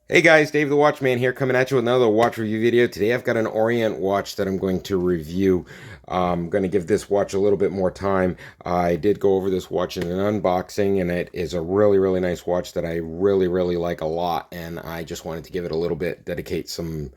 Hey guys, Dave the Watchman here, coming at you with another watch review video. Today I've got an Orient watch that I'm going to review. I'm going to give this watch a little bit more time. I did go over this watch in an unboxing, and it is a really nice watch that I really like a lot, and I just wanted to give it a little bit, dedicate some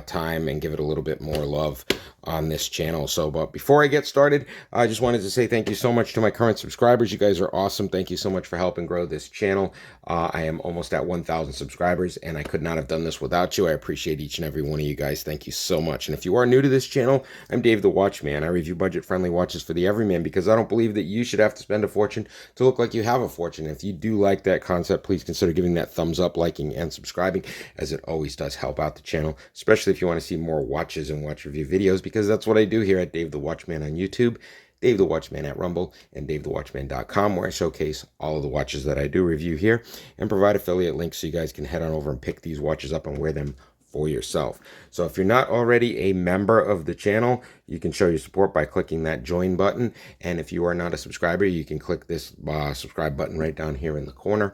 time and give it a little bit more love on this channel. But before I get started, I just wanted to say thank you so much to my current subscribers. You guys are awesome. Thank you so much for helping grow this channel. I am almost at 1,000 subscribers, and I could not have done this without you. I appreciate each and every one of you guys. Thank you so much. And if you are new to this channel, I'm Dave the Watchman. I review budget-friendly watches for the everyman because I don't believe that you should have to spend a fortune to look like you have a fortune. If you do like that concept, please consider giving that thumbs up, liking, and subscribing, as it always does help out the channel, especially if you want to see more watches and watch review videos, because that's what I do here at Dave the Watchman on YouTube, Dave the Watchman at Rumble, and DaveTheWatchman.com, where I showcase all of the watches that I do review here and provide affiliate links so you guys can head on over and pick these watches up and wear them for yourself. So if you're not already a member of the channel, you can show your support by clicking that join button. And if you are not a subscriber, you can click this subscribe button right down here in the corner.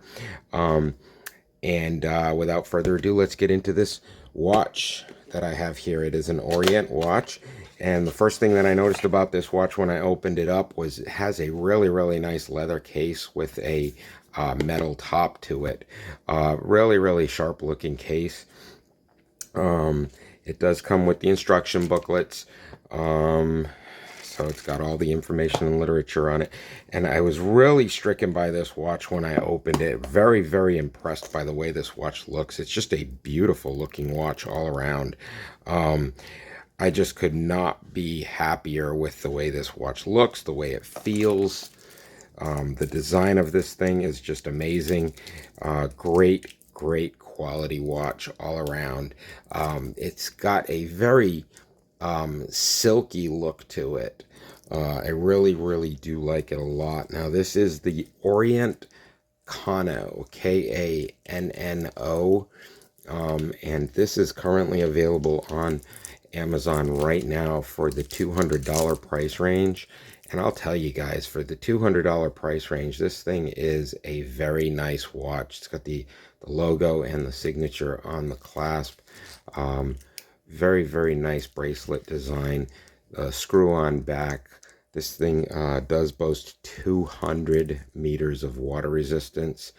Without further ado, let's get into this watch that I have here. It is an Orient watch. And the first thing that I noticed about this watch when I opened it up was it has a really nice leather case with a metal top to it. Really sharp looking case. It does come with the instruction booklets. So it's got all the information and literature on it. And I was really stricken by this watch when I opened it. Very impressed by the way this watch looks. It's just a beautiful looking watch all around. I just could not be happier with the way this watch looks, the way it feels. The design of this thing is just amazing. Great quality watch all around. It's got a very silky look to it. I really do like it a lot. Now, this is the Orient Kanno, Kanno, and this is currently available on Amazon right now for the $200 price range. And I'll tell you guys, for the $200 price range, this thing is a very nice watch. It's got the logo and the signature on the clasp. Very nice bracelet design. Screw-on back. This thing does boast 200 meters of water resistance.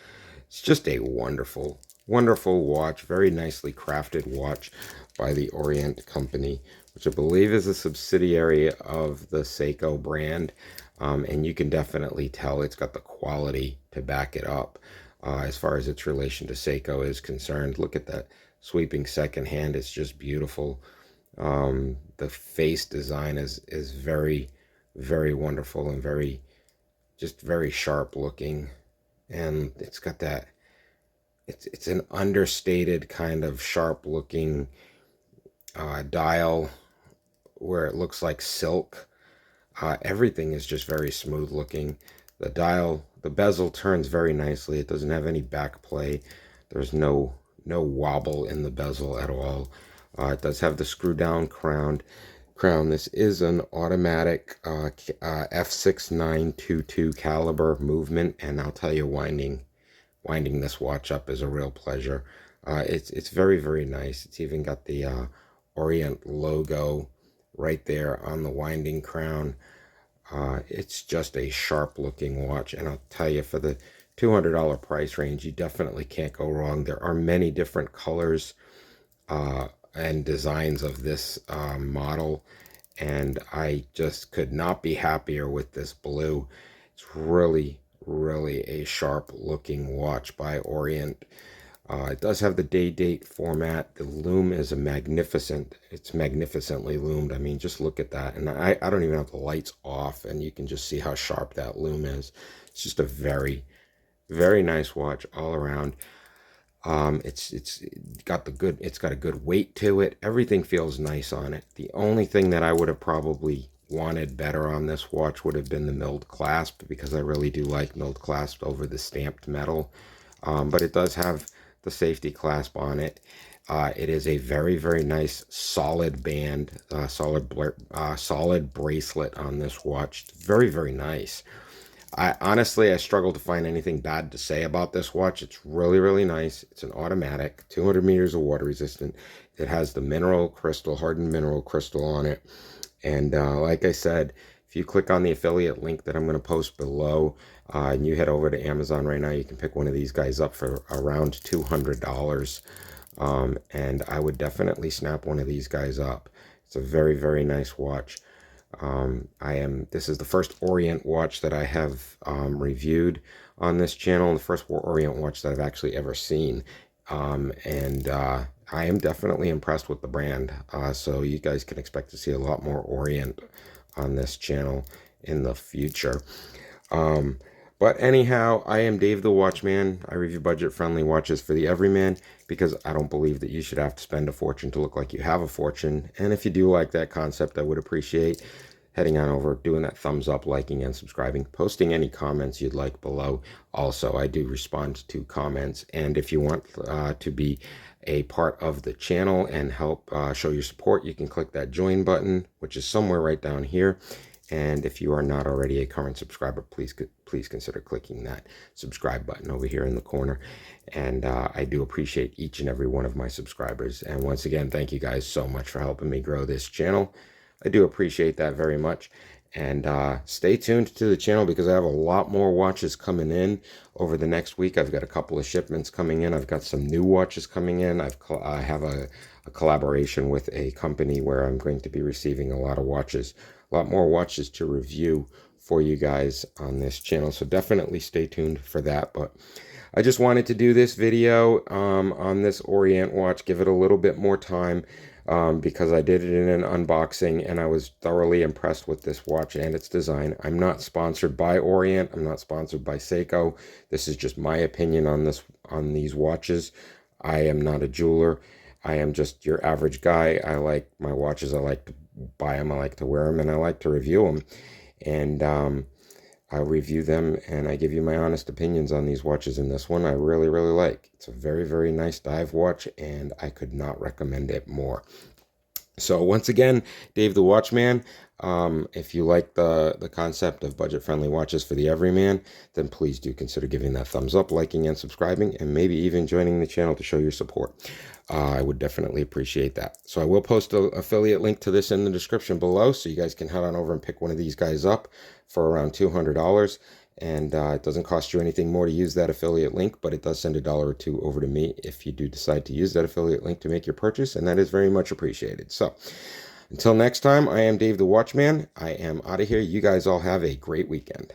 It's just a wonderful watch. Very nicely crafted watch by the Orient Company, which I believe is a subsidiary of the SEIKO brand. And you can definitely tell it's got the quality to back it up. As far as its relation to SEIKO is concerned, look at that sweeping second hand. It's just beautiful. The face design is very wonderful and very sharp looking, and it's got that, it's an understated kind of sharp looking dial where it looks like silk. Everything is just very smooth looking. The dial, the bezel turns very nicely. It doesn't have any back play. There's no wobble in the bezel at all. It does have the screw down crown. This is an automatic F6922 caliber movement, and I'll tell you, winding this watch up is a real pleasure. It's very nice. It's even got the Orient logo right there on the winding crown. It's just a sharp looking watch, and I'll tell you, for the $200 price range, you definitely can't go wrong. There are many different colors and designs of this model, and I just could not be happier with this blue. It's really a sharp looking watch by Orient. It does have the day-date format. The loom is it's magnificently loomed. I mean, just look at that. And I don't even have the lights off, and you can just see how sharp that loom is. It's just a very nice watch all around. It's got a good weight to it. Everything feels nice on it. The only thing that I would have probably wanted better on this watch would have been the milled clasp, because I really do like milled clasp over the stamped metal. But it does have the safety clasp on it. It is a very nice solid band, solid bracelet on this watch. Very nice. I struggle to find anything bad to say about this watch. It's really, really nice. It's an automatic, 200 meters of water resistant. It has the mineral crystal, hardened mineral crystal on it. And like I said, if you click on the affiliate link that I'm going to post below, and you head over to Amazon right now, you can pick one of these guys up for around $200. And I would definitely snap one of these guys up. It's a very, very nice watch. This is the first Orient watch that I have reviewed on this channel, the first Orient watch that I've actually ever seen. I am definitely impressed with the brand. So you guys can expect to see a lot more Orient on this channel in the future. But anyhow, I am Dave the Watchman. I review budget-friendly watches for the everyman because I don't believe that you should have to spend a fortune to look like you have a fortune. And if you do like that concept, I would appreciate heading on over, doing that thumbs up, liking, and subscribing, posting any comments you'd like below. Also, I do respond to comments. And if you want to be a part of the channel and help show your support, you can click that join button, which is somewhere right down here. And if you are not already a current subscriber, please consider clicking that subscribe button over here in the corner. And I do appreciate each and every one of my subscribers. And once again, thank you guys so much for helping me grow this channel. I do appreciate that very much. And stay tuned to the channel because I have a lot more watches coming in over the next week. I've got a couple of shipments coming in. I've got some new watches coming in. I have a collaboration with a company where I'm going to be receiving a lot of watches, a lot more watches to review for you guys on this channel. So definitely stay tuned for that. But I just wanted to do this video on this Orient watch, give it a little bit more time. Because I did it in an unboxing and I was thoroughly impressed with this watch and its design. I'm not sponsored by Orient. I'm not sponsored by Seiko. This is just my opinion on these watches. I am not a jeweler. I am just your average guy. I like my watches. I like to buy them. I like to wear them, and I like to review them. And I review them and I give you my honest opinions on these watches. And this one I really, really like. It's a very, very nice dive watch and I could not recommend it more. So once again, Dave the Watchman, if you like the concept of budget-friendly watches for the everyman, then please do consider giving that thumbs up, liking, and subscribing, and maybe even joining the channel to show your support. I would definitely appreciate that. So I will post an affiliate link to this in the description below, so you guys can head on over and pick one of these guys up for around $200. And it doesn't cost you anything more to use that affiliate link, but it does send $1 or $2 over to me if you do decide to use that affiliate link to make your purchase, and that is very much appreciated. So until next time, I am Dave the Watchman. I am out of here. You guys all have a great weekend.